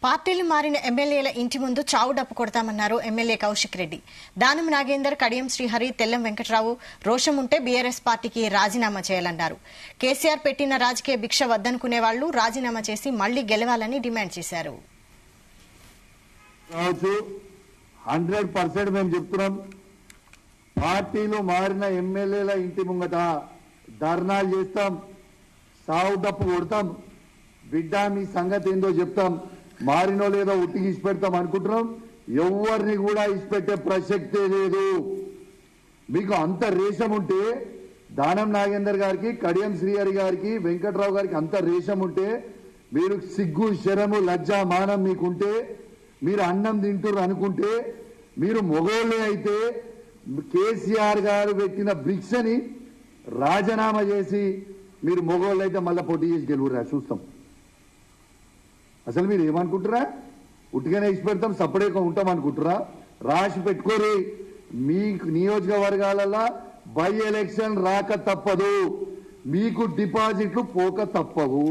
పార్టీలు మారిన ఎమ్మెల్యేల ఇంటి ముందు చావు డప్పు కొడతామన్నారు ఎమ్మెల్యే కౌశిక్ రెడ్డి. దానం నాగేందర్, కడియం శ్రీహరి, తెల్లం వెంకట్రావు రోషం ఉంటే బీఆర్ఎస్ పార్టీకి రాజీనామా చేయాలన్నారు. కేసీఆర్ పెట్టిన రాజకీయ భిక్ష వద్దనుకునే వాళ్లు రాజీనామా చేసి మళ్లీ గెలవాలని డిమాండ్ చేశారు. 100% మేము చెప్తున్నాం, పార్టీలు మారిన ఎమ్మెల్యేల ఇంటి ముంగట ధర్నాలు చేస్తాం, సావు డప్పు కొడతాం, బిడ్డ మీ సంగతి ఏందో చెప్తాం, మారినో లేదో ఉట్టికి ఇచ్చిపెడతాం అనుకుంటున్నాం. ఎవరిని కూడా ఇచ్చిపెట్టే ప్రసక్తే లేదు. మీకు అంత రేషం ఉంటే దానం నాగేందర్ గారికి, కడియం శ్రీహరి గారికి, వెంకట్రావు గారికి అంత రేషం ఉంటే, మీరు సిగ్గు శరము లజ్జ మానం మీకుంటే, మీరు అన్నం తింటున్నారు అనుకుంటే, మీరు మొగోళ్ళే అయితే కేసీఆర్ గారు పెట్టిన భిక్షని రాజీనామా చేసి మీరు మొగోళ్ళు అయితే మళ్ళీ పోటీ చేసి గెలువురా చూస్తాం. అసలు మీరు ఏమనుకుంటారా? ఉట్టిగానే ఇచ్చి పెడతాం, సపరేట్గా ఉంటాం అనుకుంటారా? రాసి పెట్టుకోరి. మీ నియోజకవర్గాలలో బై ఎలక్షన్ రాక తప్పదు, మీకు డిపాజిట్లు పోక తప్పవు.